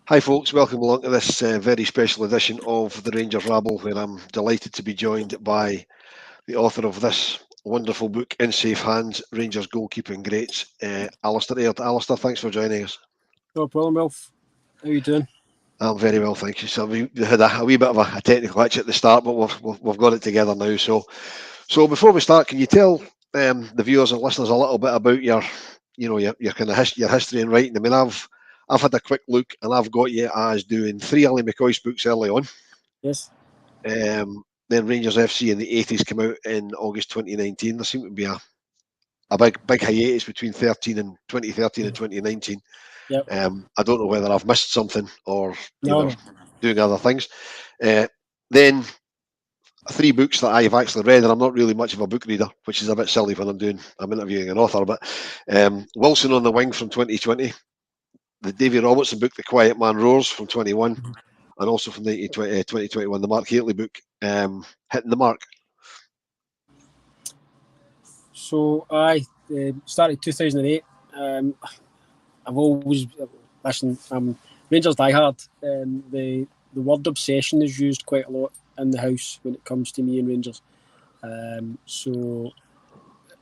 Hi folks, welcome along to this very special edition of the Rangers Rabble, where I'm delighted to be joined by the author of this wonderful book, In Safe Hands, Rangers Goalkeeping Greats, Alistair Aird. Alistair, thanks for joining us. No problem, Wilf. How you doing? I'm very well, thank you. So we had a wee bit of a technical hitch at the start, but we've got it together now. So before we start, can you tell the viewers and listeners a little bit about your kind of your history in writing? I mean, I've had a quick look, and I've got you as doing 3 Ali McCoy's books early on. Yes. Then Rangers FC in the 80s came out in August 2019. There seemed to be a big hiatus between 2013 and 2019. Yep. I don't know whether I've missed something or No. doing other things. Then 3 books that I've actually read, and I'm not really much of a book reader, which is a bit silly when I'm interviewing an author. But Wilson on the Wing from 2020, the Davy Robertson book, The Quiet Man Roars from 21, and also from 2021, the Mark Haley book, Hitting the Mark. So I started 2008. I've always I'm Rangers diehard. The word obsession is used quite a lot in the house when it comes to me and Rangers. So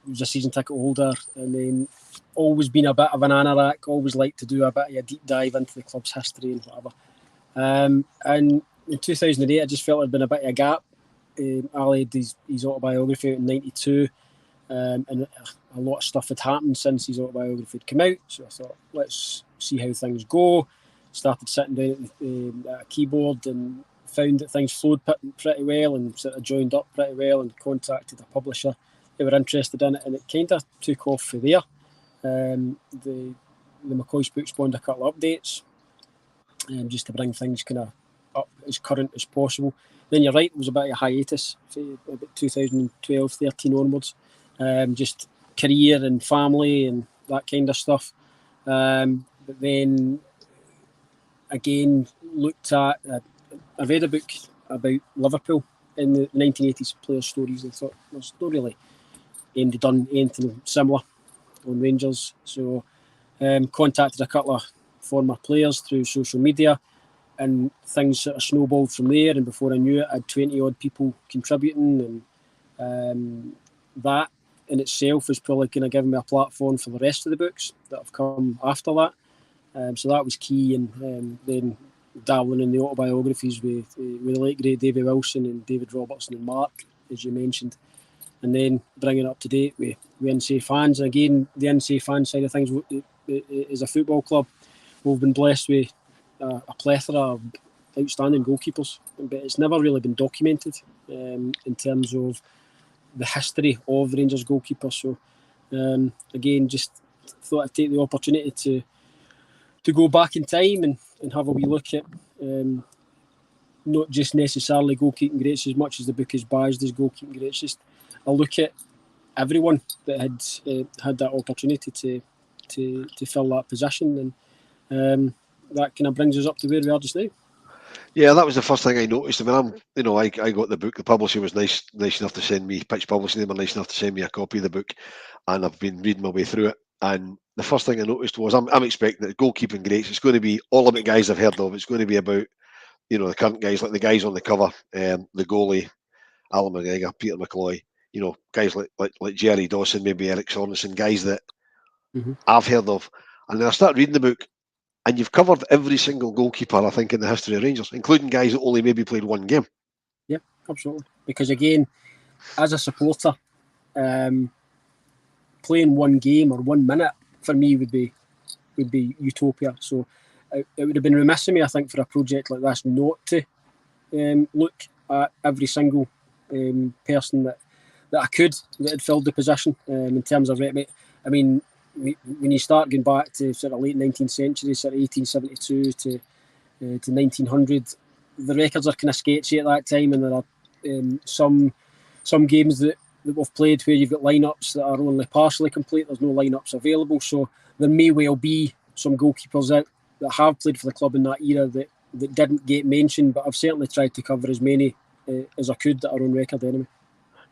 I was a season ticket holder, and then always been a bit of an anorak. Always liked to do a bit of a deep dive into the club's history and whatever. And in 2008, I just felt there'd been a bit of a gap. Ali had his autobiography out in '92, and a lot of stuff had happened since his autobiography had come out. So I thought, let's see how things go. Started sitting down at a keyboard and found that things flowed pretty well, and sort of joined up pretty well, and contacted a publisher who were interested in it, and it kind of took off from there. The McCoy's book spawned a couple of updates, just to bring things kind of up as current as possible. Then you're right, it was a bit of a hiatus, about 2012-13 onwards. Just career and family and that kind of stuff. But then again, looked at, I read a book about Liverpool in the 1980s player stories, and thought there's not really done anything similar on Rangers. So contacted a couple of former players through social media, and things sort of snowballed from there. And before I knew it, I had 20 odd people contributing, and that in itself is probably going to give me a platform for the rest of the books that have come after that. So that was key, and then dabbling in the autobiographies with the late great Davy Wilson and David Robertson and Mark, as you mentioned, and then bringing it up to date with In Safe Hands. And again, the In Safe Hands side of things is a football club. We've been blessed with a plethora of outstanding goalkeepers, but it's never really been documented in terms of the history of Rangers goalkeepers. So again, just thought I'd take the opportunity to go back in time and have a wee look at not just necessarily goalkeeping greats as much as the book is biased as goalkeeping greats. Just a look at everyone that had had that opportunity to fill that position, and that kind of brings us up to where we are just now. Yeah, that was the first thing I noticed. I mean, I got the book. The publisher was nice enough to send me, Pitch Publishing, they were nice enough to send me a copy of the book, and I've been reading my way through it. And the first thing I noticed was I'm expecting that goalkeeping greats, it's going to be all about guys I've heard of. It's going to be about, the current guys, like the guys on the cover, the goalie, Alan McGregor, Peter McCloy, guys like Jerry Dawson, maybe Eric Sorensen, guys that I've heard of. And then I started reading the book, and you've covered every single goalkeeper, I think, in the history of Rangers, including guys that only maybe played one game. Yeah, absolutely. Because again, as a supporter, playing one game or 1 minute for me would be utopia. So it would have been remiss of me, I think, for a project like this not to look at every single person that I could that had filled the position in terms of rep. I mean, when you start going back to sort of late 19th century, sort of 1872 to 1900, the records are kind of sketchy at that time, and there are some games that we've played where you've got lineups that are only partially complete. There's no lineups available, so there may well be some goalkeepers out that have played for the club in that era that didn't get mentioned, but I've certainly tried to cover as many as I could that are on record anyway.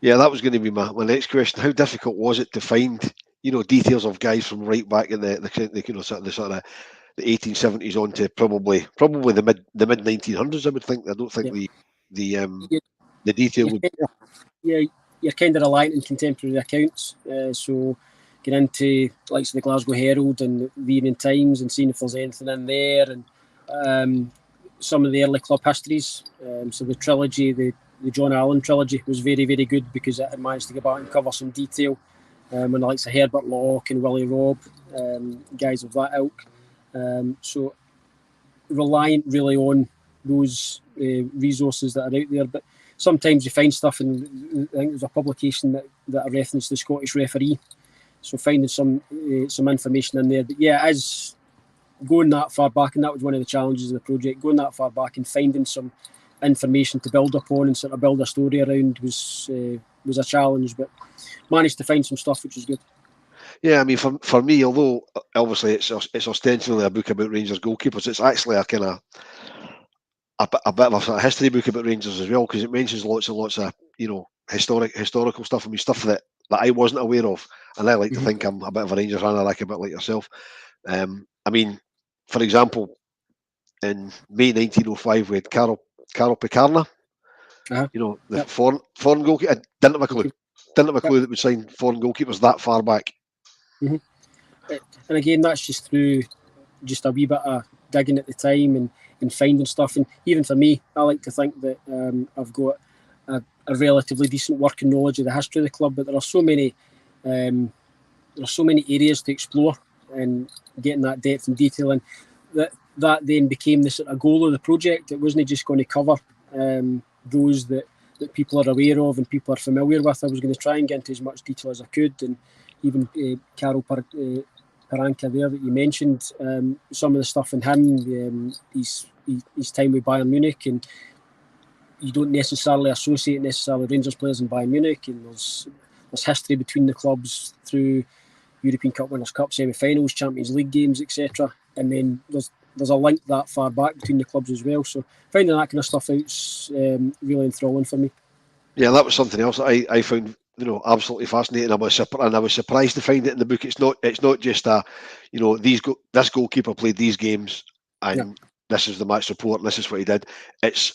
Yeah, that was going to be my next question. How difficult was it to find, details of guys from right back in the sort of the 1870s on to probably the mid 1900s. I would think. I don't think the detail would. You're kind of reliant on contemporary accounts. So get into like the Glasgow Herald and the Evening Times and seeing if there's anything in there, and some of the early club histories. So the trilogy, the John Allen trilogy, was very, very good because it had managed to go back and cover some detail. And the likes of Herbert Locke and Willie Robb, guys of that ilk. So reliant really on those resources that are out there. But sometimes you find stuff, and I think there's a publication that I referenced the Scottish Referee. So finding some information in there. But yeah, as going that far back, and that was one of the challenges of the project, going that far back and finding some information to build upon and sort of build a story around was a challenge, but managed to find some stuff which was good. Yeah, I mean, for me, although obviously it's ostensibly a book about Rangers goalkeepers, it's actually a kind of a bit of a history book about Rangers as well, because it mentions lots and lots of historical stuff. I mean, stuff that I wasn't aware of, and I like to think I'm a bit of a Rangers fan. I like a bit like yourself. I mean, for example, in May 1905, we had Carol Picarna. The foreign goalkeeper. I didn't have a clue. Didn't have a clue that would sign foreign goalkeepers that far back. And again, that's just through just a wee bit of digging at the time and finding stuff. And even for me, I like to think that I've got a relatively decent working knowledge of the history of the club, but there are so many areas to explore and getting that depth and detail. And that then became the sort of goal of the project. It wasn't just going to cover those that people are aware of and people are familiar with. I was going to try and get into as much detail as I could, and even Karol Paranka there that you mentioned, some of the stuff in him, his time with Bayern Munich, and you don't necessarily associate Rangers players in Bayern Munich, and there's history between the clubs through European Cup Winners' Cup semi-finals, Champions League games, etc. And then there's a link that far back between the clubs as well. So finding that kind of stuff out's really enthralling for me. Yeah, that was something else that I found absolutely fascinating. I was surprised to find it in the book. It's not just this goalkeeper played these games and this is the match report and this is what he did. It's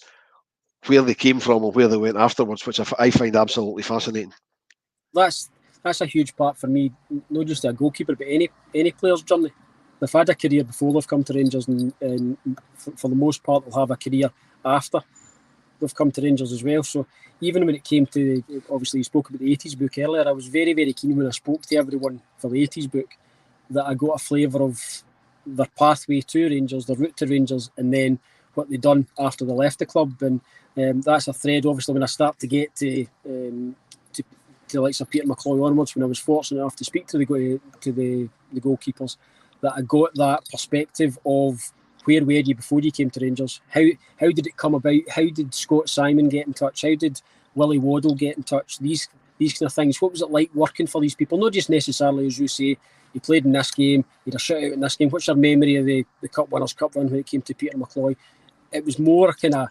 where they came from and where they went afterwards, which I find absolutely fascinating. That's a huge part for me, not just a goalkeeper, but any player's journey. They've had a career before they've come to Rangers, and for the most part, they'll have a career after they've come to Rangers as well. So even when it came to, obviously you spoke about the 80s book earlier, I was very, very keen when I spoke to everyone for the 80s book that I got a flavour of their pathway to Rangers, their route to Rangers, and then what they'd done after they left the club. And that's a thread, obviously, when I start to get to like Sir Peter McCloy onwards, when I was fortunate enough to speak to the goalkeepers, that I got that perspective of where were you before you came to Rangers? How did it come about? How did Scott Simon get in touch? How did Willie Waddle get in touch? These kind of things. What was it like working for these people? Not just necessarily, as you say, you played in this game, you had a shutout in this game. What's your memory of the Cup Winners' Cup run when it came to Peter McCloy? It was more kind of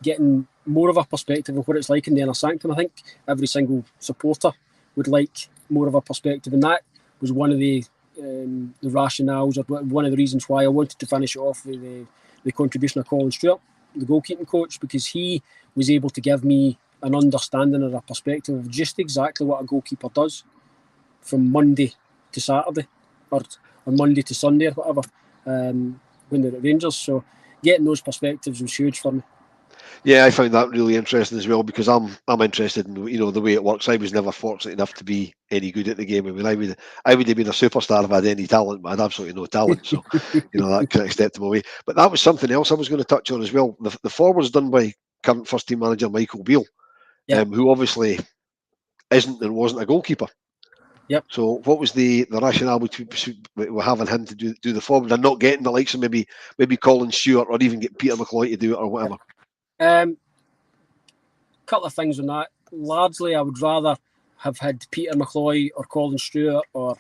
getting more of a perspective of what it's like in the inner sanctum. I think every single supporter would like more of a perspective, and that was one of the rationales, or one of the reasons why I wanted to finish it off with the contribution of Colin Stewart, the goalkeeping coach, because he was able to give me an understanding or a perspective of just exactly what a goalkeeper does from Monday to Saturday, or Monday to Sunday, or whatever, when they're at Rangers. So getting those perspectives was huge for me. Yeah, I found that really interesting as well, because I'm interested in the way it works. I was never fortunate enough to be any good at the game. I mean, I would have been a superstar if I had any talent, but I had absolutely no talent. So that kind of stepped him away. But that was something else I was going to touch on as well. The forwards done by current first team manager Michael Beale, who obviously isn't and wasn't a goalkeeper. Yep. So what was the rationale between having him to do the forward and not getting the likes of maybe Colin Stewart, or even get Peter McCloy to do it, or whatever? Couple of things on that. Largely, I would rather have had Peter McCloy or Colin Stewart or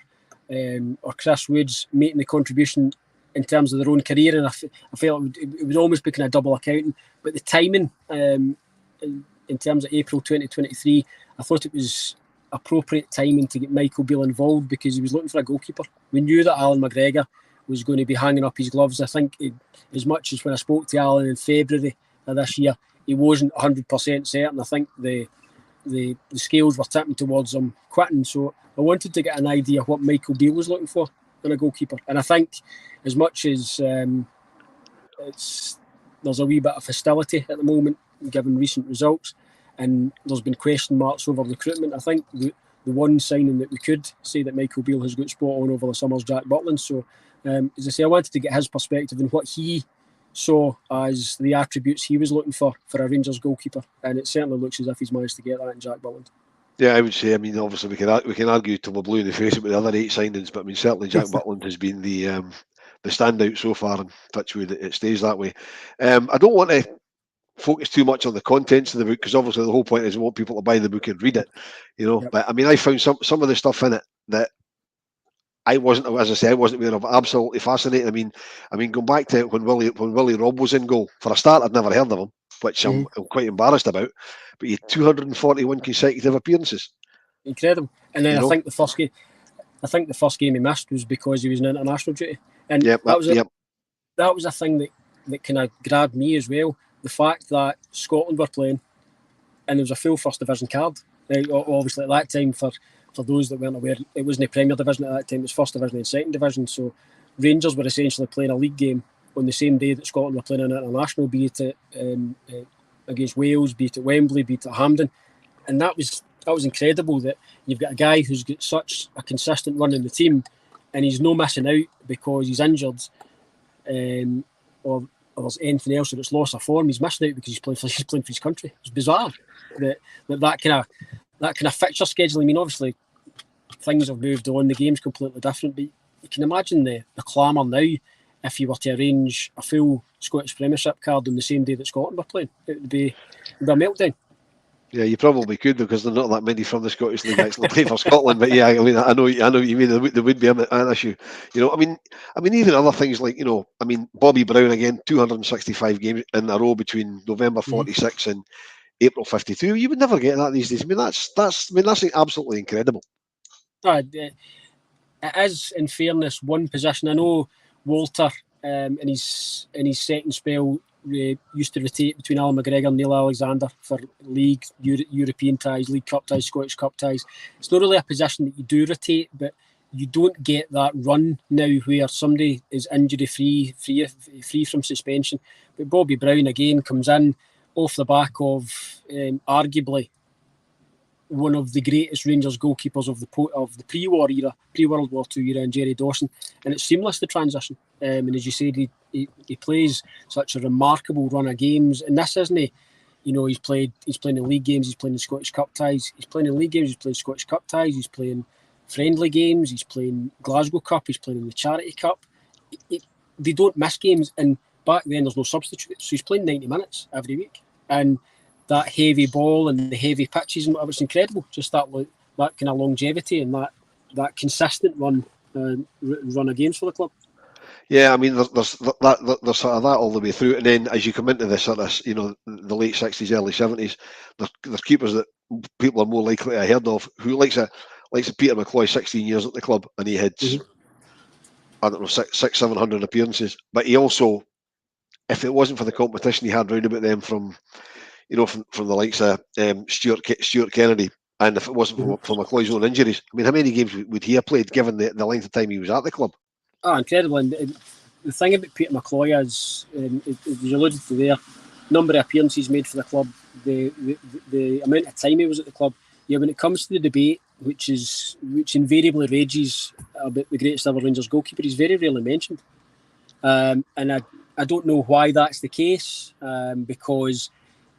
Chris Woods making the contribution in terms of their own career, and I felt it would almost be kind of double accounting. But the timing, in terms of April 2023, I thought it was appropriate timing to get Michael Beale involved, because he was looking for a goalkeeper. We knew that Alan McGregor was going to be hanging up his gloves. I think as much as when I spoke to Alan in February of this year, he wasn't 100% certain. I think the scales were tipping towards him quitting. So I wanted to get an idea of what Michael Beale was looking for in a goalkeeper. And I think as much as there's a wee bit of hostility at the moment, given recent results, and there's been question marks over recruitment, I think the one signing that we could say that Michael Beale has got spot on over the summer's Jack Butland. So, as I say, I wanted to get his perspective and what he saw as the attributes he was looking for a Rangers goalkeeper, and it certainly looks as if he's managed to get that in Jack Butland. Yeah, I would say. I mean, obviously we can argue till we're blue in the face about the other 8 signings, but I mean, certainly Jack Butland has been the standout so far, and touchwood it stays that way. I don't want to focus too much on the contents of the book, because obviously the whole point is we want people to buy the book and read it, Yep. But I mean, I found some of the stuff in it that I wasn't aware of. Absolutely fascinating. I mean, going back to when Willie Robb was in goal. For a start, I'd never heard of him, which I'm quite embarrassed about. But he had 241 consecutive appearances. Incredible. And then I think the first game he missed was because he was in international duty. And that was a thing that kind of grabbed me as well. The fact that Scotland were playing and there was a full First Division card. Obviously at that time, for those that weren't aware, it wasn't a Premier Division at that time, it was First Division and Second Division. So Rangers were essentially playing a league game on the same day that Scotland were playing an international, be it against Wales, be it at Wembley, be it at Hampden. And that was incredible, that you've got a guy who's got such a consistent run in the team and he's no missing out because he's injured or there's anything else, or it's loss of form. He's missing out because he's playing for his country. It's bizarre that kind of fixture scheduling. I mean, obviously things have moved on, the game's completely different, but you can imagine the clamour now if you were to arrange a full Scottish Premiership card on the same day that Scotland were playing. It would be a meltdown. Yeah, you probably could, because there's not that many from the Scottish League actually play for Scotland. But yeah, I mean, I know what you mean. There would be an issue. I mean, even other things like, Bobby Brown again, 265 games in a row between November 46 and April 52. You would never get that these days. I mean, that's absolutely incredible. It is, in fairness, one position. I know Walter in his second spell used to rotate between Alan McGregor and Neil Alexander for league, European ties, League Cup ties, Scottish Cup ties. It's not really a position that you do rotate, but you don't get that run now where somebody is injury free from suspension. But Bobby Brown again comes in off the back of arguably one of the greatest Rangers goalkeepers of the pre-war era, pre-World War II era, and Jerry Dawson, and it's seamless, the transition. And as you said, he plays such a remarkable run of games, and this isn't he. He's playing in league games, he's playing in Scottish Cup ties, he's playing in league games, he's playing Scottish Cup ties, he's playing friendly games, he's playing Glasgow Cup, he's playing in the Charity Cup. They don't miss games, and back then there's no substitutes, so he's playing 90 minutes every week, and that heavy ball and the heavy pitches and whatever, it's incredible. Just that kind of longevity and that consistent run of games for the club. Yeah, I mean, there's sort of that all the way through, and then as you come into the sort of the late 60s, early 70s, there's keepers that people are more likely to have heard of. Who likes a Peter McCloy, 16 years at the club, and he had I don't know 600-700 appearances, but he also, if it wasn't for the competition he had round about them from the likes of Stuart Kennedy, and if it wasn't for McCloy's own injuries, I mean, how many games would he have played given the length of time he was at the club? Incredible. And the thing about Peter McCloy is, as you alluded to there, number of appearances made for the club, the amount of time he was at the club. Yeah, when it comes to the debate, which invariably rages about the greatest ever Rangers goalkeeper, he's very rarely mentioned. And I don't know why that's the case, because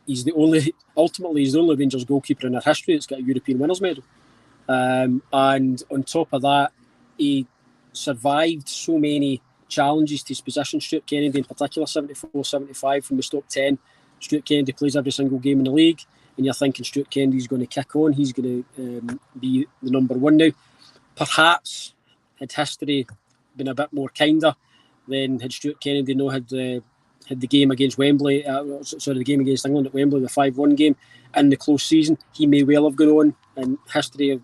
he's the only Rangers goalkeeper in our history that's got a European winners' medal. And on top of that, he survived so many challenges to his position. Stuart Kennedy in particular, 74-75 from the top 10. Stuart Kennedy plays every single game in the league, and you're thinking Stuart Kennedy's going to kick on, he's going to be the number one now. Perhaps had history been a bit more kinder, then had Stuart Kennedy had the game against Wembley, the game against England at Wembley, the 5-1 game, in the close season, he may well have gone on, and history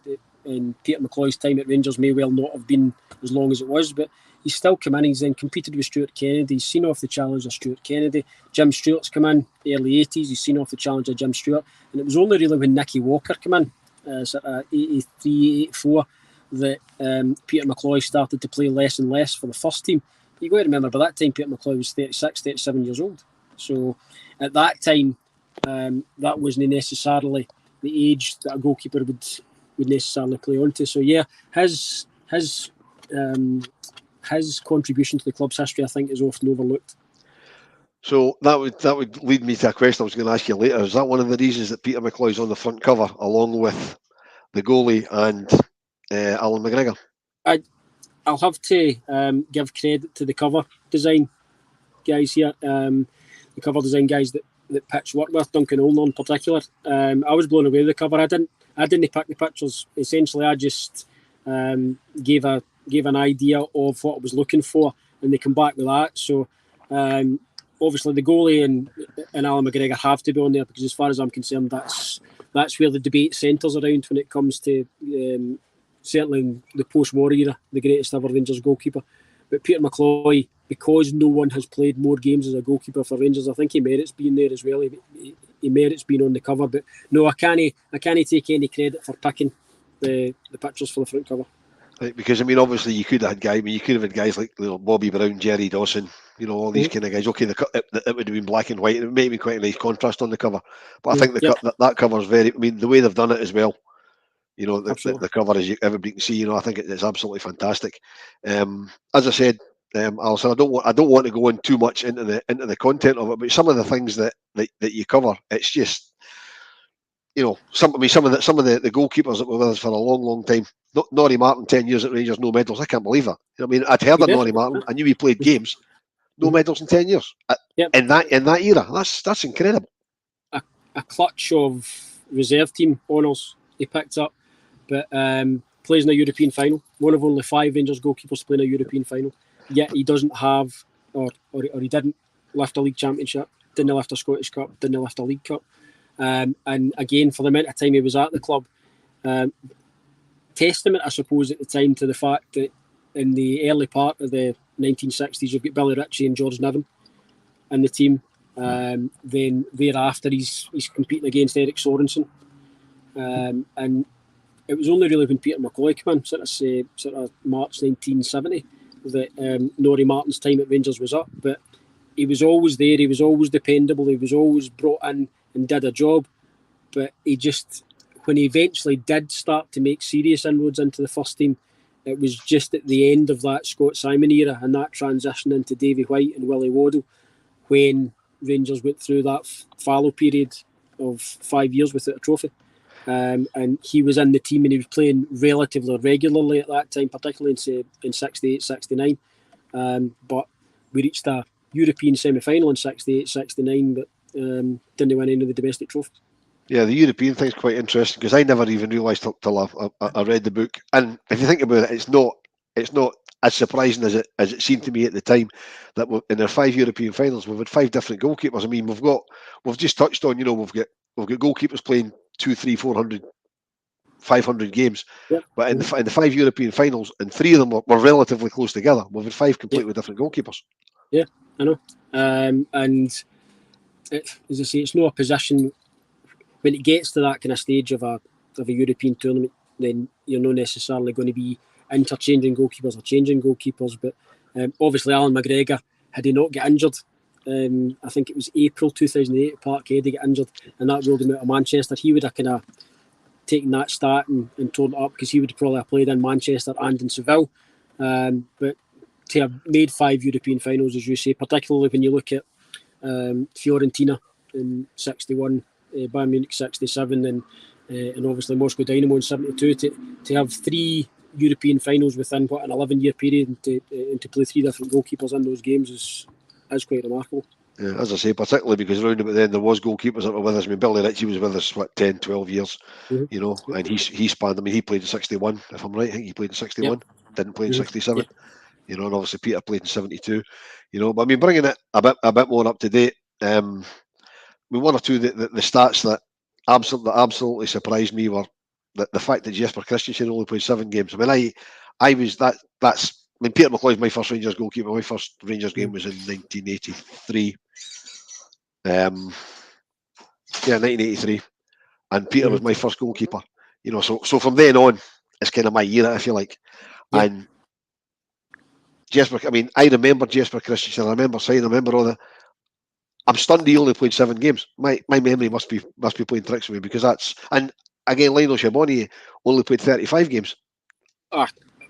in Peter McCloy's time at Rangers may well not have been as long as it was, but he's still come in. He's then competed with Stuart Kennedy. He's seen off the challenge of Stuart Kennedy. Jim Stewart's come in early 80s. He's seen off the challenge of Jim Stewart. And it was only really when Nicky Walker came in, sort of 83, 84, that Peter McCloy started to play less and less for the first team. You've got to remember, by that time, Peter McCloy was 36, 37 years old. So at that time, that wasn't necessarily the age that a goalkeeper would necessarily play onto. So yeah, his contribution to the club's history, I think, is often overlooked. So that would lead me to a question I was going to ask you later. Is that one of the reasons that Peter McCloy's on the front cover, along with the goalie and Alan McGregor? I'll have to give credit to the cover design guys here. The cover design guys that Pitch worked with, Duncan Olner in particular. I was blown away with the cover. I didn't pick the pictures. Essentially, I just gave an idea of what I was looking for, and they come back with that. So obviously the goalie and Alan McGregor have to be on there, because as far as I'm concerned, that's where the debate centres around when it comes to certainly in the post-war era, the greatest ever Rangers goalkeeper. But Peter McCloy, because no one has played more games as a goalkeeper for Rangers, I think he merits being there as well. He merits being on the cover. But no, I can't take any credit for picking the pictures for the front cover. Right, because I mean, obviously you could have had guys like Bobby Brown, Jerry Dawson, all these kind of guys. Okay, it would have been black and white. It may be quite a nice contrast on the cover, but I think that cover is very. I mean, the way they've done it as well. The cover, as everybody can see, I think it's absolutely fantastic. As I said, Alistair, I don't want to go in too much into the content of it, but some of the things that you cover, it's just, some of the goalkeepers that were with us for a long, long time. Norrie Martin, 10 years at Rangers, no medals. I can't believe it. I mean, I'd heard of Norrie Martin. I knew he played games. No medals in 10 years. In that era, that's incredible. A clutch of reserve team honours he picked up, but plays in a European final. One of only 5 Rangers goalkeepers playing a European final. Yet he doesn't have, or he didn't lift a league championship, didn't lift a Scottish Cup, didn't lift a League Cup. And again, for the amount of time he was at the club, testament, I suppose, at the time to the fact that in the early part of the 1960s, you've got Billy Ritchie and George Niven in the team. Then thereafter, he's competing against Eric Sorensen. And it was only really when Peter McCloy came in, sort of March 1970, that Norrie Martin's time at Rangers was up. But he was always there, he was always dependable, he was always brought in and did a job. But he just, when he eventually did start to make serious inroads into the first team, it was just at the end of that Scott Simon era and that transition into Davy White and Willie Waddell, when Rangers went through that fallow period of 5 years without a trophy. And he was in the team and he was playing relatively regularly at that time, particularly in 68, 69. But we reached a European semi-final in 68, 69, but didn't win any of the domestic trophies. Yeah, the European thing's quite interesting, because I never even realised till I read the book. And if you think about it, it's not as surprising as it seemed to me at the time that in our 5 European finals we've had 5 different goalkeepers. I mean, we've just touched on, we've got goalkeepers playing 200, 300, 400, 500 games, but in the 5 European finals, and 3 of them were relatively close together. We've had 5 completely different goalkeepers. Yeah, I know. And as I say, it's not a position. When it gets to that kind of stage of a European tournament, then you're not necessarily going to be interchanging goalkeepers or changing goalkeepers. But obviously, Alan McGregor, had he not got injured, I think it was April 2008 at Parkhead, he got injured, and that ruled him out of Manchester. He would have kind of taken that start and torn it up, because he would probably have played in Manchester and in Seville. But to have made 5 European finals, as you say, particularly when you look at Fiorentina in 61, Bayern Munich 67, and obviously Moscow Dynamo in 72, to have 3 European finals within an 11-year period, and to play 3 different goalkeepers in those games is quite remarkable. Yeah, as I say, particularly because around about then there was goalkeepers that were with us. I mean, Billy Ritchie was with us 10, 12 years, and he spanned. I mean, he played in 61, if I'm right. I think he played in 61, didn't play in 67. And obviously Peter played in 72. But I mean, bringing it a bit more up to date. One or two the stats that absolutely surprised me were the fact that Jesper Christensen only played 7 games. I mean, I was that's mean, Peter McCloy's my first Rangers goalkeeper. My first Rangers game was in 1983. Yeah, 1983. And Peter was my first goalkeeper. You know, so from then on, it's kind of my era, if you like. Yeah. And Jesper, I mean, I remember Jesper Christensen. I remember all the. I'm stunned he only played 7 games. My memory must be playing tricks with me, because that's, and again, Lionel Shaboni only played 35 games.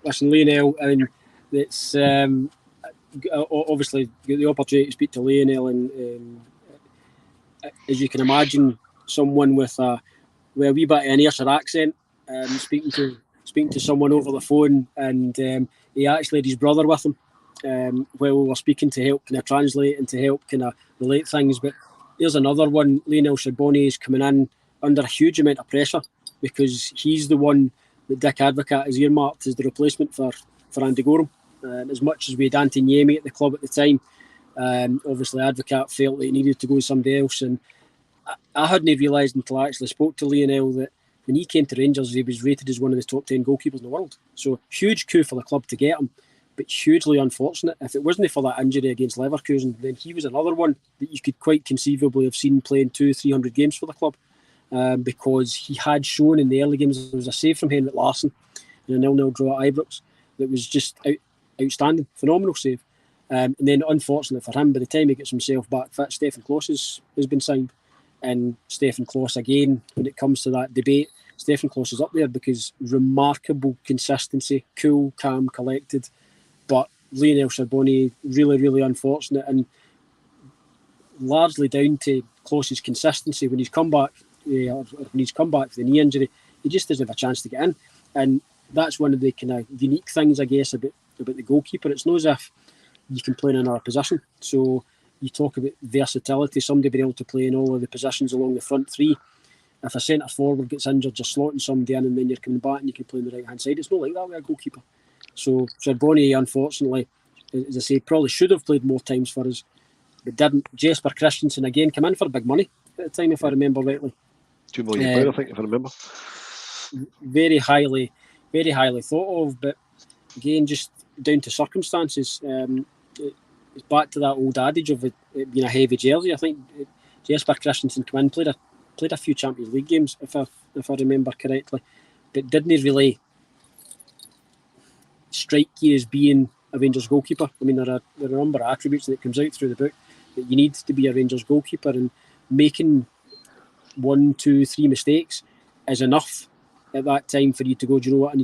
Listen, Lionel, I mean, it's obviously get the opportunity to speak to Lionel, and as you can imagine, someone with a wee bit of an Ayrshire accent, speaking to someone over the phone, and he actually had his brother with him while we were speaking, to help kind of translate and to help kind of relate things. But here's another one. Lionel Shaboni is coming in under a huge amount of pressure, because he's the one that Dick Advocaat has earmarked as the replacement for Andy Gorham. As much as we had Antti Niemi at the club at the time, obviously Advocaat felt that he needed to go with somebody else, and I hadn't realised until I actually spoke to Lionel that when he came to Rangers, he was rated as one of the top 10 goalkeepers in the world. So huge coup for the club to get him, but hugely unfortunate. If it wasn't for that injury against Leverkusen, then he was another one that you could quite conceivably have seen playing 200-300 games for the club, because he had shown in the early games. There was a save from Henrik Larsson in a 0-0 draw at Ibrox that was just outstanding, phenomenal save. And then, unfortunately for him, by the time he gets himself back fit, Stefan Klos has been signed. And Stefan Klos, again, when it comes to that debate, Stefan Klos is up there because remarkable consistency, cool, calm, collected. But Lionel Shaboni, really, really unfortunate, and largely down to Klos's consistency. When he's come back, or when he's come back for the knee injury, he just doesn't have a chance to get in. And that's one of the kind of unique things, I guess, about the goalkeeper. It's not as if you can play in another position. So you talk about versatility, somebody being able to play in all of the positions along the front three. If a centre forward gets injured, you're slotting somebody in, and then you're coming back and you can play on the right hand side. It's not like that with a goalkeeper. So Shaboni, unfortunately, as I say, probably should have played more times for us, but didn't. Jesper Christensen again came in for big money at the time, if I remember rightly. £2 million, I think, if I remember. Very highly thought of, but again, just down to circumstances. It's back to that old adage of it being a heavy jersey. I think Jesper Christensen came in, played a few Champions League games, if I remember correctly, but didn't really strike you as being a Rangers goalkeeper. I mean, there are a number of attributes that comes out through the book that you need to be a Rangers goalkeeper, and making 1, 2, 3 mistakes is enough at that time for you to go, do you know what, I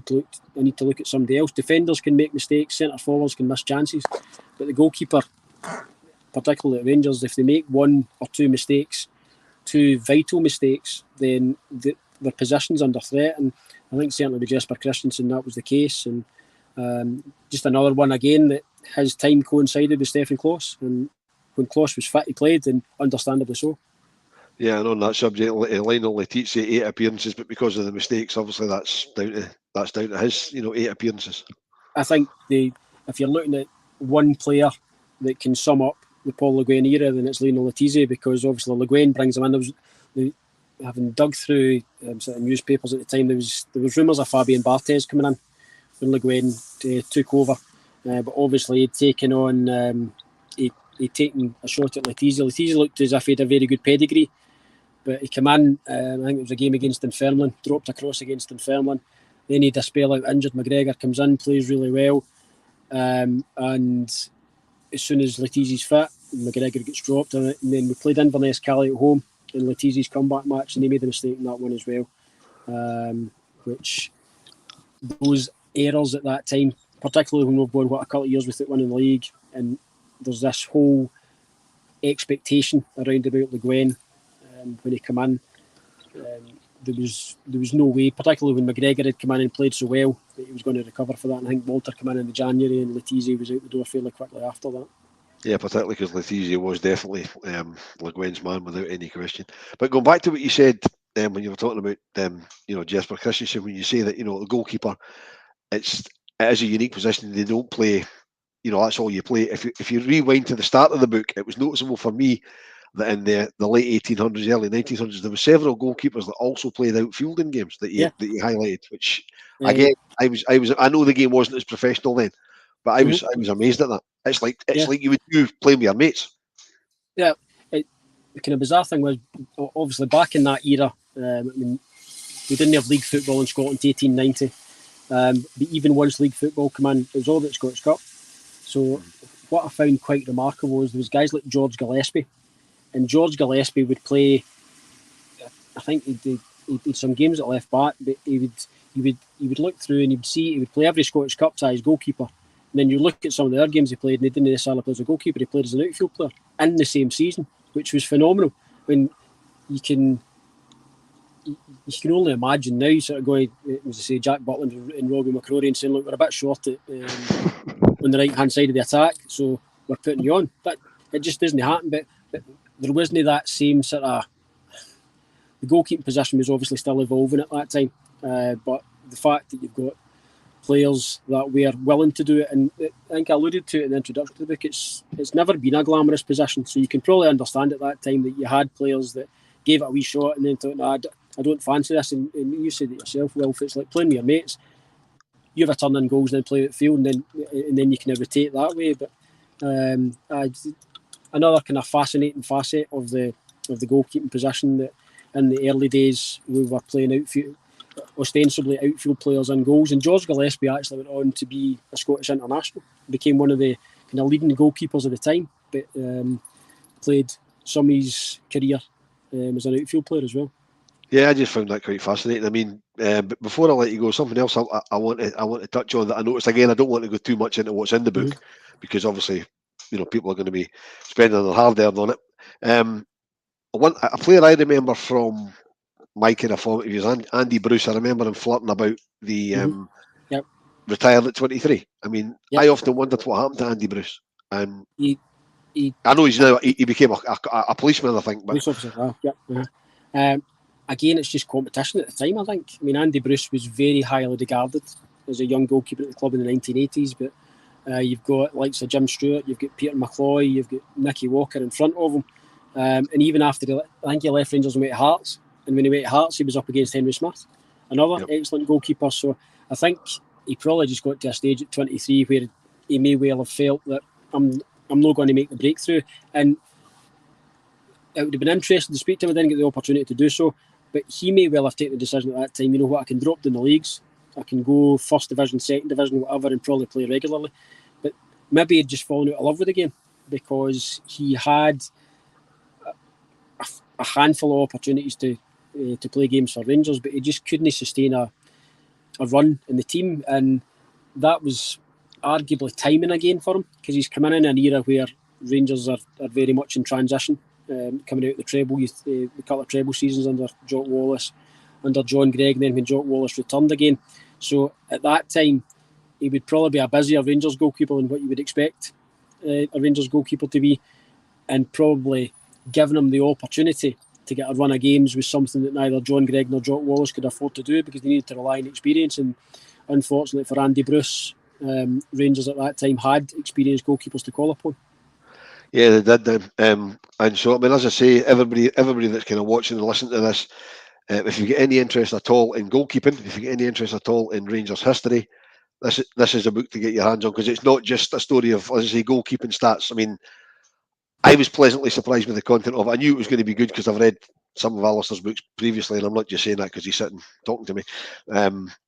need to look at somebody else. Defenders can make mistakes, centre forwards can miss chances, but the goalkeeper, particularly at Rangers, if they make 1 or 2 mistakes, 2 vital mistakes, then their position's under threat. And I think certainly with Jesper Christensen that was the case. And just another one again that his time coincided with Stefan Klos, and when Klos was fit he played, and understandably so. Yeah, and on that subject, Lionel Letizia 8 appearances, but because of the mistakes, obviously that's down to his 8 appearances. I think if you're looking at one player that can sum up the Paul Le Guen era, then it's Lionel Letizia, because obviously Le Guen brings him in. Having dug through sort of newspapers at the time, there was rumours of Fabien Barthez coming in when Le Guen took over, but obviously he'd taken on he'd taken a shot at Letizia. Letizia looked as if he had a very good pedigree, but he came in, I think it was a game against Dunfermline, dropped a cross against Dunfermline, then he had a spell out injured. McGregor comes in, plays really well, and as soon as Letizia's fit, McGregor gets dropped, and then we played Inverness Cali at home in Letizia's comeback match, and he made a mistake in that one as well, which those errors at that time, particularly when we've gone a couple of years without winning the league, and there's this whole expectation around about Le Guen when he came in, there was no way, particularly when McGregor had come in and played so well, that he was going to recover for that. And I think Walter came in the January, and Letizia was out the door fairly quickly after that. Yeah, particularly because Letizia was definitely Le Guen's man without any question. But going back to what you said when you were talking about Jesper Christensen, when you say that the goalkeeper, it is a unique position. They don't play, that's all you play. If you rewind to the start of the book, it was noticeable for me that in the late 1800s, early 1900s, there were several goalkeepers that also played outfielding games that you highlighted. Which again, I know the game wasn't as professional then, But I was amazed at that. It's like you would do playing with your mates. Yeah, the kind of bizarre thing was, obviously back in that era, I mean, we didn't have league football in Scotland until 1890. But even once league football came in, it was all about Scottish Cup. So what I found quite remarkable was there was guys like George Gillespie, and George Gillespie would play. I think he did some games at left back, but he would look through and he would play every Scottish Cup tie as goalkeeper. And then you look at some of the other games he played, and he didn't necessarily play as a goalkeeper; he played as an outfield player in the same season, which was phenomenal. When you can only imagine now, sort of going, as I say, Jack Butland and Robbie McCrory and saying, look, we're a bit short on the right hand side of the attack, so we're putting you on. But it just doesn't happen. But there wasn't that same sort of. The goalkeeping position was obviously still evolving at that time, but the fact that you've got players that were willing to do it, and I think I alluded to it in the introduction to the book, it's never been a glamorous position, so you can probably understand at that time that you had players that gave it a wee shot and then thought, no, I don't fancy this, and you said it yourself, Wilf, it's like playing with your mates. You have a turn in goals and then play at the field, and then you can rotate that way. But another kind of fascinating facet of the goalkeeping position, that in the early days we were playing outfield, ostensibly outfield players in goals, and George Gillespie actually went on to be a Scottish international, became one of the kind of leading goalkeepers of the time, but played some of his career as an outfield player as well. Yeah, I just found that quite fascinating. I mean, but before I let you go, something else I want to touch on that I noticed again. I don't want to go too much into what's in the book because obviously, people are going to be spending their hard earned on it. A player I remember from my kind of formative years, Andy Bruce. I remember him flirting about the retired at 23. I mean, I often wondered what happened to Andy Bruce. And I know he's now he became a policeman, I think. But police officer, again, it's just competition at the time, I think. I mean, Andy Bruce was very highly regarded as a young goalkeeper at the club in the 1980s, but you've got likes of Jim Stewart, you've got Peter McCloy, you've got Nicky Walker in front of him. And even after, I think he left Rangers and went to Hearts. And when he went to Hearts, he was up against Henry Smith, another excellent goalkeeper. So I think he probably just got to a stage at 23 where he may well have felt that I'm not going to make the breakthrough. And it would have been interesting to speak to him. I didn't get the opportunity to do so. But he may well have taken the decision at that time, you know what, I can drop down the leagues, I can go first division, second division, whatever, and probably play regularly. But maybe he'd just fallen out of love with the game because he had a handful of opportunities to play games for Rangers, but he just couldn't sustain a run in the team. And that was arguably timing again for him because he's come in an era where Rangers are very much in transition. Coming out of the treble, the couple of treble seasons under Jock Wallace, under John Gregg, and then when Jock Wallace returned again. So at that time, he would probably be a busier Rangers goalkeeper than what you would expect a Rangers goalkeeper to be, and probably giving him the opportunity to get a run of games was something that neither John Gregg nor Jock Wallace could afford to do because they needed to rely on experience. And unfortunately for Andy Bruce, Rangers at that time had experienced goalkeepers to call upon. Yeah, they did. And so, I mean, as I say, everybody that's kind of watching and listening to this, if you get any interest at all in goalkeeping, if you get any interest at all in Rangers history, this is a book to get your hands on because it's not just a story of, as I say, goalkeeping stats. I mean, I was pleasantly surprised with the content of it. I knew it was going to be good because I've read some of Alistair's books previously, and I'm not just saying that because he's sitting talking to me.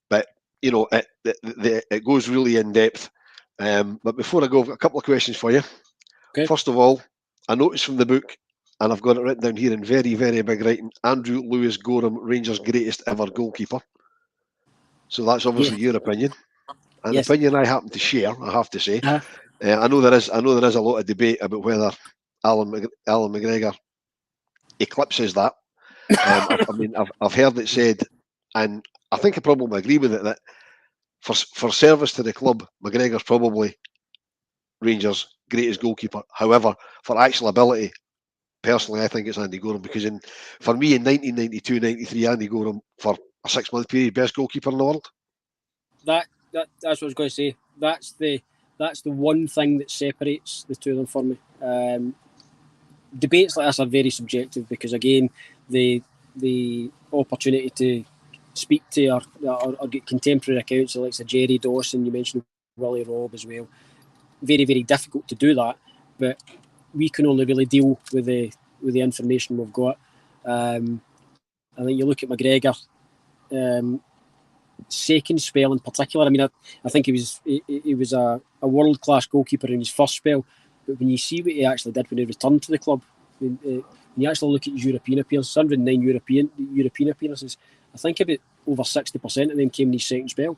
But it goes really in depth. But before I go, I've got a couple of questions for you. Okay. First of all, I noticed from the book, and I've got it written down here in very, very big writing, Andrew Lewis Gorham, Rangers' greatest ever goalkeeper. So that's obviously your opinion. An opinion I happen to share, I have to say. I know there is a lot of debate about whether Alan McGregor eclipses that. I mean, I've heard it said, and I think I probably agree with it, that for service to the club, McGregor's probably Rangers' greatest goalkeeper. However, for actual ability, personally, I think it's Andy Gorham because for me in 1992-93, Andy Gorham for a 6-month period, best goalkeeper in the world. That's what I was going to say. That's the one thing that separates the two of them for me. Debates like this are very subjective because again, the opportunity to speak to or get contemporary accounts like Jerry Dawson, you mentioned Willie Robb as well. very, very difficult to do that. But we can only really deal with the information we've got. I think you look at McGregor, second spell in particular. I mean, I think he was a world class goalkeeper in his first spell. But when you see what he actually did when he returned to the club, when you actually look at his European appearances, 109 European appearances, I think about over 60% of them came in his second spell.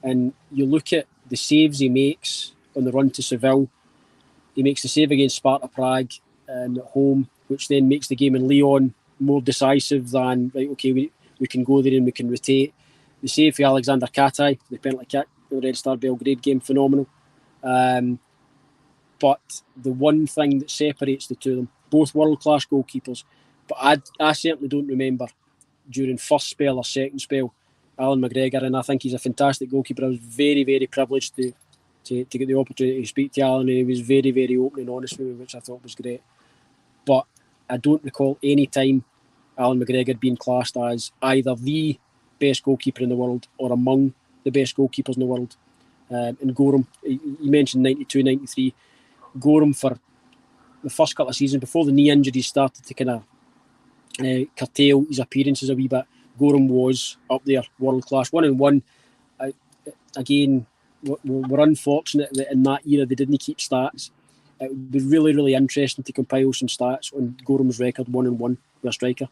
And you look at the saves he makes on the run to Seville. He makes the save against Sparta Prague at home, which then makes the game in Lyon more decisive than, right, okay, we can go there and we can rotate. The save for Alexander Katai, the penalty kick, the Red Star Belgrade game, phenomenal. But the one thing that separates the two of them, both world-class goalkeepers, but I certainly don't remember during first spell or second spell Alan McGregor, and I think he's a fantastic goalkeeper. I was very, very privileged to get the opportunity to speak to Alan, and he was very, very open and honest with me, which I thought was great. But I don't recall any time Alan McGregor being classed as either the best goalkeeper in the world or among the best goalkeepers in the world. And Gorham, you mentioned 92, 93. Gorham, for the first couple of seasons, before the knee injuries started to kind of curtail his appearances a wee bit, Gorham was up there, world class. 1-on-1. Again, we're unfortunate that in that era they didn't keep stats. It would be really, really interesting to compile some stats on Gorham's record 1-on-1 with a striker,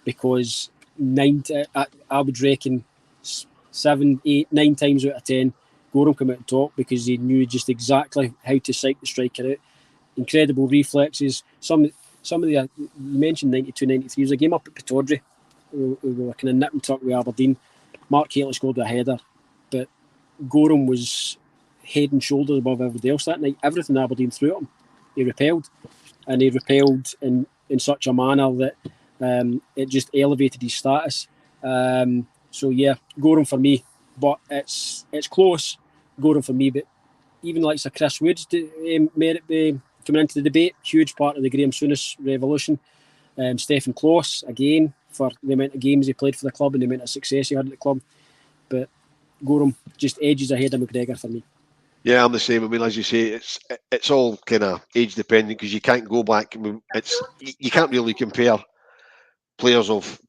because I would reckon 7, 8, 9 times out of 10 Gorham came out on top because he knew just exactly how to psych the striker out. Incredible reflexes. Some of the, you mentioned 92, 93, was a game up at Pittodrie. We were kind of nip and tuck with Aberdeen. Mark Haley scored a header, but Gorham was head and shoulders above everybody else that night. Everything Aberdeen threw at him, he repelled, and he repelled in such a manner that it just elevated his status. So yeah, Gorham for me, but it's close. Gorham for me, but even like Sir Chris Wood's merit coming into the debate, huge part of the Graham Souness revolution. Stefan Klos, again, for the amount of games he played for the club and the amount of success he had at the club. But Gorham just edges ahead of McGregor for me. Yeah, I'm the same. I mean, as you say, it's all kind of age dependent because you can't go back. I mean, you can't really compare players of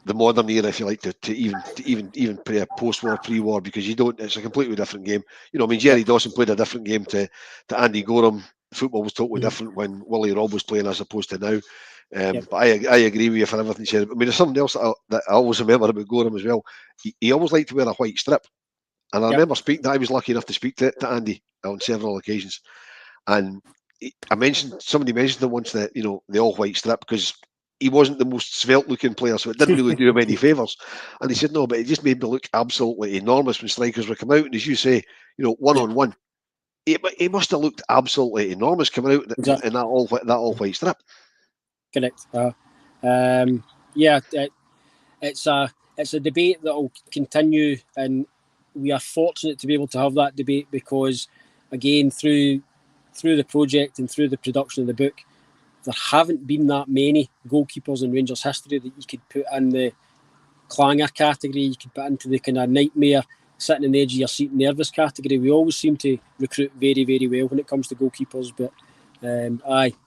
the modern era, if you like, to even play a post-war, pre-war, because you don't. It's a completely different game. You know, I mean, Jerry Dawson played a different game to Andy Gorham. Football was totally different when Willie Robb was playing as opposed to now. But I agree with you for everything you said. I mean, there's something else that I always remember about Gorham as well. He always liked to wear a white strip. And I remember I was lucky enough to speak to Andy on several occasions. And somebody mentioned him once that, you know, the all white strip, because he wasn't the most svelte looking player, so it didn't really do him any favours. And he said, no, but it just made me look absolutely enormous when strikers would come out. And as you say, you know, 1-on-1, he must have looked absolutely enormous coming out in that all white strip. Correct. It's a debate that will continue, and we are fortunate to be able to have that debate because, again, through the project and through the production of the book, there haven't been that many goalkeepers in Rangers history that you could put in the clanger category, you could put into the kind of nightmare, sitting on the edge of your seat nervous category. We always seem to recruit very, very well when it comes to goalkeepers, but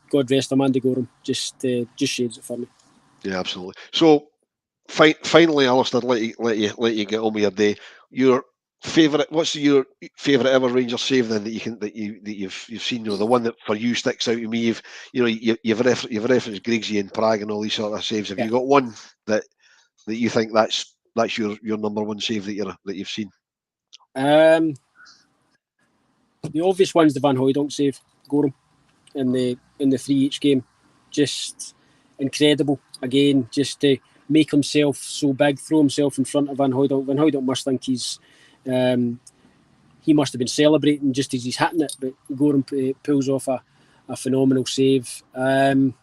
God rest him, Andy Gorham just shades it for me. Yeah, absolutely. So finally, Alistair, let you get on with your day. What's your favourite ever Rangers save then that you've seen? You know, the one that for you sticks out to me. You've referenced Griggsy and Prague and all these sort of saves. Have you got one that you think that's your number one save that you've seen? The obvious one's the Van Hooijdonk save, Gorham, in the 3-each game. Just incredible. Again, just to make himself so big, throw himself in front of Van Hooijdonk. Van Hooijdonk must think he must have been celebrating just as he's hitting it, but Gorham pulls off a phenomenal save. So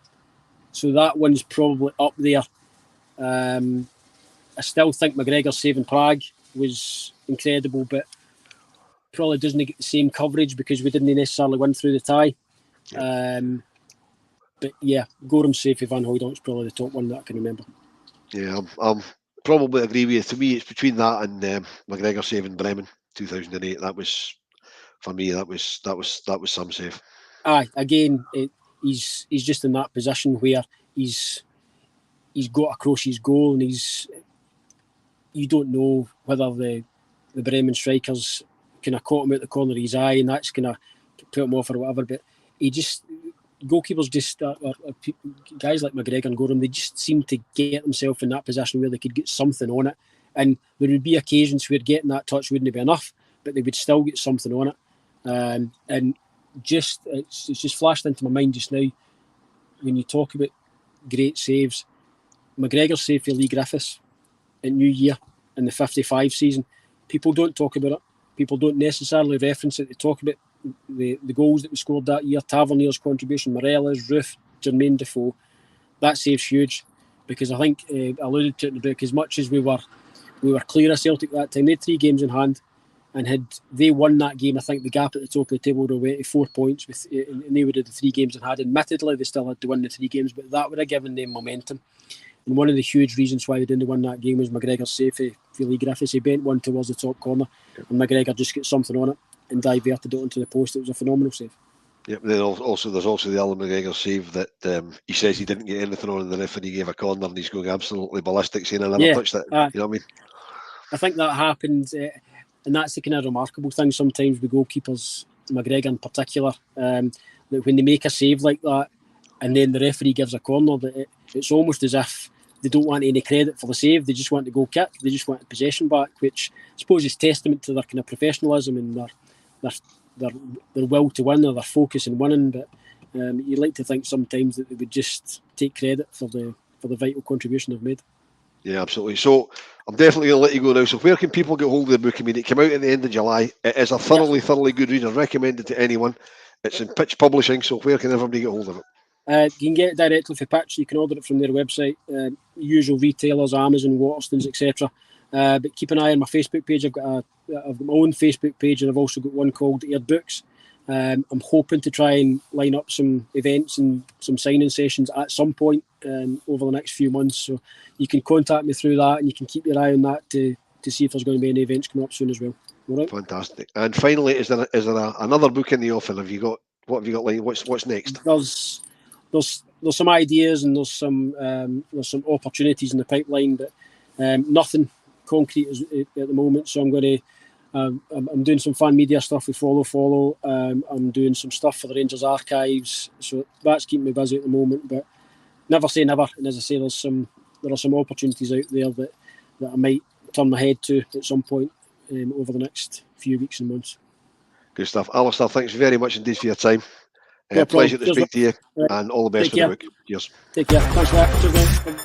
that one's probably up there. I still think McGregor's save in Prague was incredible, but probably doesn't get the same coverage because we didn't necessarily win through the tie. But yeah, Gorham's save for Van Hooijdonk is probably the top one that I can remember. Yeah, I'm probably agree with you. To me, it's between that and McGregor saving Bremen 2008. That was for me, that was some save. Aye, again, he's just in that position where he's got across his goal, and you don't know whether the Bremen strikers kind of caught him out the corner of his eye, and that's kind of put him off or whatever. But goalkeepers just guys like McGregor and Gorham, they just seem to get themselves in that position where they could get something on it, and there would be occasions where getting that touch wouldn't be enough, but they would still get something on it. And just it's just flashed into my mind just now when you talk about great saves. McGregor's save for Lee Griffiths in New Year in the 55 season, people don't talk about it. People don't necessarily reference it. They talk about the goals that we scored that year, Tavernier's contribution, Morella's, Roof, Jermaine Defoe. That save's huge, because I think I alluded to it in the book, as much as we were clear of Celtic that time, they had 3 games in hand, and had they won that game, I think the gap at the top of the table would have went to 4 points, and they would have the 3 games in hand. Admittedly, they still had to win the 3 games, but that would have given them momentum. And one of the huge reasons why they didn't win that game was McGregor's save for Lee Griffiths. He bent one towards the top corner, and McGregor just got something on it and diverted it onto the post. It was a phenomenal save. Yep. Then there's also the Alan McGregor save that he says he didn't get anything on, and the referee gave a corner, and he's going absolutely ballistic, saying I never touched it. You know what I mean? I think that happened, and that's the kind of remarkable thing sometimes with goalkeepers, McGregor in particular, that when they make a save like that, and then the referee gives a corner, that it's almost as if they don't want any credit for the save. They just want the goal kick. They just want the possession back, which I suppose is testament to their kind of professionalism and their will to win, or their focus in winning. But you'd like to think sometimes that they would just take credit for the vital contribution they've made. Yeah, absolutely. So I'm definitely going to let you go now. So where can people get hold of the book? I mean, it came out at the end of July. It is a thoroughly good read. I recommend it to anyone. It's in Pitch Publishing, so where can everybody get hold of it? You can get it directly for Pitch. You can order it from their website, usual retailers, Amazon, Waterstones, etc. But keep an eye on my Facebook page. I've got my own Facebook page, and I've also got one called Aird Books. I'm hoping to try and line up some events and some signing sessions at some point over the next few months. So you can contact me through that, and you can keep your eye on that to see if there's going to be any events coming up soon as well. All right. Fantastic. And finally, is there another book in the offing? What have you got? Like, what's next? There's some ideas, and there's some opportunities in the pipeline, but nothing concrete at the moment. So I'm going to. I'm doing some fan media stuff with Follow. I'm doing some stuff for the Rangers archives, so that's keeping me busy at the moment. But never say never. And as I say, there are some opportunities out there that I might turn my head to at some point over the next few weeks and months. Good stuff, Alistair. Thanks very much indeed for your time. Pleasure to speak to you, and all the best for the book. Cheers. Take care. Thanks for that. Cheers,